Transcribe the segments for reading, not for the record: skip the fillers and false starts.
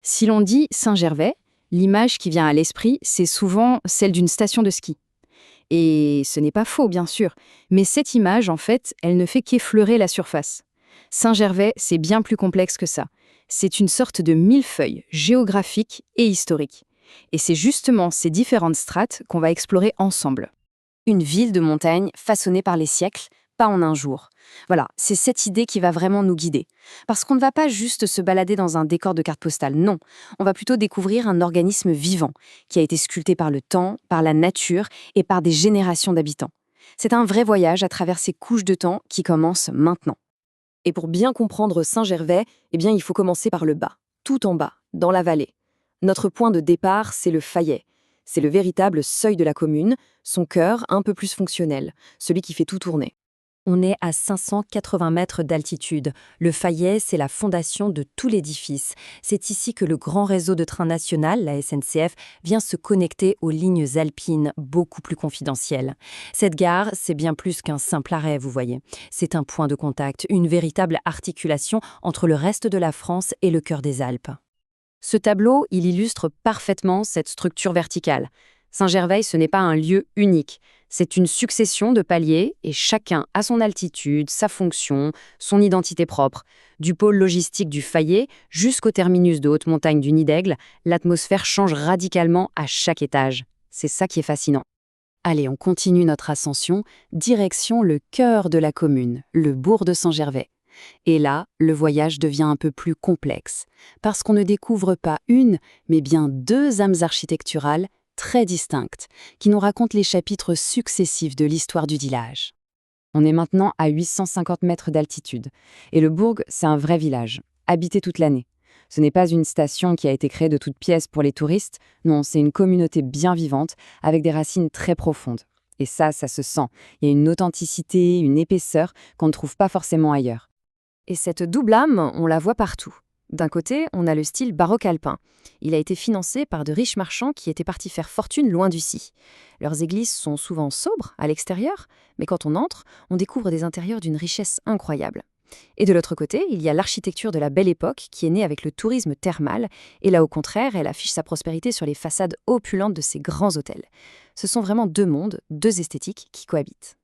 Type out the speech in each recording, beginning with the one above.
Si l'on dit Saint-Gervais, l'image qui vient à l'esprit, c'est souvent celle d'une station de ski. Et ce n'est pas faux, bien sûr, mais cette image, en fait, elle ne fait qu'effleurer la surface. Saint-Gervais, c'est bien plus complexe que ça. C'est une sorte de millefeuille géographique et historique. Et c'est justement ces différentes strates qu'on va explorer ensemble. Une ville de montagne façonnée par les siècles, pas en un jour. Voilà, c'est cette idée qui va vraiment nous guider. Parce qu'on ne va pas juste se balader dans un décor de carte postale, non. On va plutôt découvrir un organisme vivant, qui a été sculpté par le temps, par la nature et par des générations d'habitants. C'est un vrai voyage à travers ces couches de temps qui commence maintenant. Et pour bien comprendre Saint-Gervais, il faut commencer par le bas, tout en bas, dans la vallée. Notre point de départ, c'est le Fayet. C'est le véritable seuil de la commune, son cœur un peu plus fonctionnel, celui qui fait tout tourner. On est à 580 mètres d'altitude. Le Fayet, c'est la fondation de tout l'édifice. C'est ici que le grand réseau de trains national, la SNCF, vient se connecter aux lignes alpines, beaucoup plus confidentielles. Cette gare, c'est bien plus qu'un simple arrêt, vous voyez. C'est un point de contact, une véritable articulation entre le reste de la France et le cœur des Alpes. Ce tableau, il illustre parfaitement cette structure verticale. Saint-Gervais, ce n'est pas un lieu unique. C'est une succession de paliers et chacun a son altitude, sa fonction, son identité propre. Du pôle logistique du Fayet jusqu'au terminus de haute montagne du Nid-d'Aigle, l'atmosphère change radicalement à chaque étage. C'est ça qui est fascinant. Allez, on continue notre ascension, direction le cœur de la commune, le bourg de Saint-Gervais. Et là, le voyage devient un peu plus complexe, parce qu'on ne découvre pas une, mais bien deux âmes architecturales très distinctes, qui nous racontent les chapitres successifs de l'histoire du village. On est maintenant à 850 mètres d'altitude, et le bourg, c'est un vrai village, habité toute l'année. Ce n'est pas une station qui a été créée de toutes pièces pour les touristes, non, c'est une communauté bien vivante, avec des racines très profondes. Et ça se sent. Il y a une authenticité, une épaisseur qu'on ne trouve pas forcément ailleurs. Et cette double âme, on la voit partout. D'un côté, on a le style baroque alpin. Il a été financé par de riches marchands qui étaient partis faire fortune loin d'ici. Leurs églises sont souvent sobres à l'extérieur, mais quand on entre, on découvre des intérieurs d'une richesse incroyable. Et de l'autre côté, il y a l'architecture de la Belle Époque qui est née avec le tourisme thermal, et là au contraire, elle affiche sa prospérité sur les façades opulentes de ces grands hôtels. Ce sont vraiment deux mondes, deux esthétiques qui cohabitent.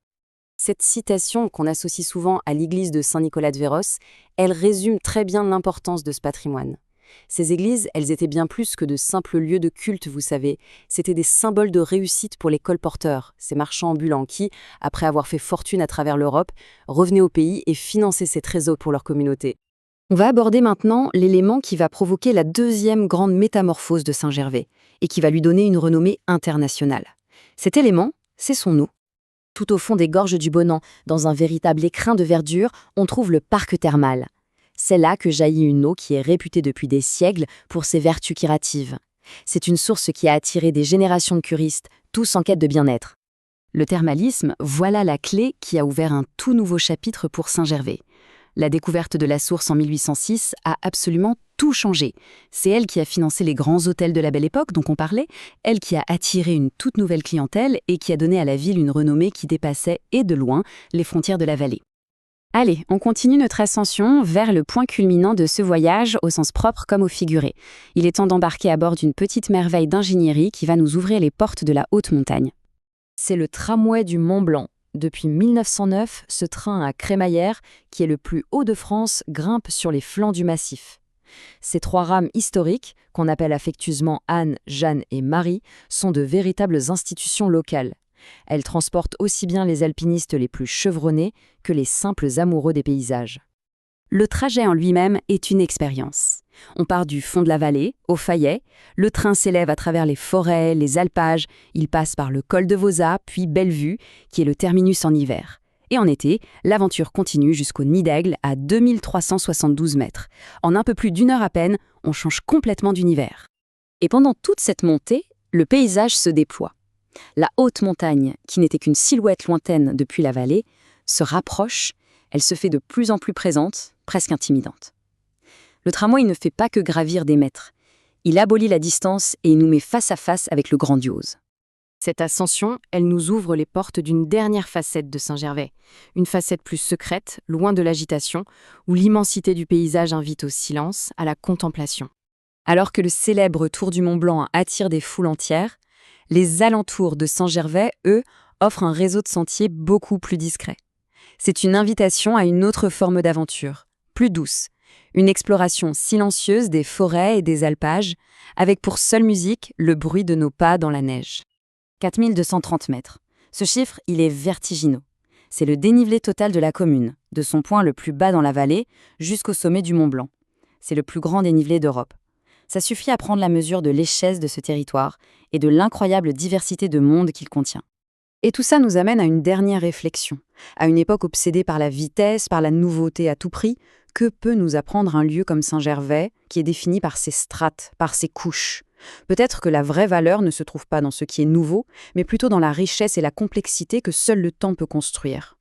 Cette citation qu'on associe souvent à l'église de Saint-Nicolas de Véros, elle résume très bien l'importance de ce patrimoine. Ces églises, elles étaient bien plus que de simples lieux de culte, vous savez. C'était des symboles de réussite pour les colporteurs, ces marchands ambulants qui, après avoir fait fortune à travers l'Europe, revenaient au pays et finançaient ces trésors pour leur communauté. On va aborder maintenant l'élément qui va provoquer la deuxième grande métamorphose de Saint-Gervais et qui va lui donner une renommée internationale. Cet élément, c'est son eau. Tout au fond des gorges du Bonan, dans un véritable écrin de verdure, on trouve le parc thermal. C'est là que jaillit une eau qui est réputée depuis des siècles pour ses vertus curatives. C'est une source qui a attiré des générations de curistes, tous en quête de bien-être. Le thermalisme, voilà la clé qui a ouvert un tout nouveau chapitre pour Saint-Gervais. La découverte de la source en 1806 a absolument tout changé. C'est elle qui a financé les grands hôtels de la Belle Époque dont on parlait, elle qui a attiré une toute nouvelle clientèle et qui a donné à la ville une renommée qui dépassait, et de loin, les frontières de la vallée. Allez, on continue notre ascension vers le point culminant de ce voyage au sens propre comme au figuré. Il est temps d'embarquer à bord d'une petite merveille d'ingénierie qui va nous ouvrir les portes de la haute montagne. C'est le tramway du Mont Blanc. Depuis 1909, ce train à crémaillère, qui est le plus haut de France, grimpe sur les flancs du massif. Ces trois rames historiques, qu'on appelle affectueusement Anne, Jeanne et Marie, sont de véritables institutions locales. Elles transportent aussi bien les alpinistes les plus chevronnés que les simples amoureux des paysages. Le trajet en lui-même est une expérience. On part du fond de la vallée, au Fayet, le train s'élève à travers les forêts, les alpages, il passe par le col de Vauzat, puis Bellevue, qui est le terminus en hiver. Et en été, l'aventure continue jusqu'au Nid-d'Aigle à 2372 mètres. En un peu plus d'une heure à peine, on change complètement d'univers. Et pendant toute cette montée, le paysage se déploie. La haute montagne, qui n'était qu'une silhouette lointaine depuis la vallée, se rapproche, elle se fait de plus en plus présente, presque intimidante. Le tramway ne fait pas que gravir des mètres. Il abolit la distance et il nous met face à face avec le grandiose. Cette ascension, elle nous ouvre les portes d'une dernière facette de Saint-Gervais, une facette plus secrète, loin de l'agitation, où l'immensité du paysage invite au silence, à la contemplation. Alors que le célèbre Tour du Mont-Blanc attire des foules entières, les alentours de Saint-Gervais, eux, offrent un réseau de sentiers beaucoup plus discret. C'est une invitation à une autre forme d'aventure, plus douce, une exploration silencieuse des forêts et des alpages, avec pour seule musique le bruit de nos pas dans la neige. 4230 mètres. Ce chiffre, il est vertigineux. C'est le dénivelé total de la commune, de son point le plus bas dans la vallée jusqu'au sommet du Mont Blanc. C'est le plus grand dénivelé d'Europe. Ça suffit à prendre la mesure de l'échelle de ce territoire et de l'incroyable diversité de monde qu'il contient. Et tout ça nous amène à une dernière réflexion. À une époque obsédée par la vitesse, par la nouveauté à tout prix, que peut nous apprendre un lieu comme Saint-Gervais, qui est défini par ses strates, par ses couches? Peut-être que la vraie valeur ne se trouve pas dans ce qui est nouveau, mais plutôt dans la richesse et la complexité que seul le temps peut construire.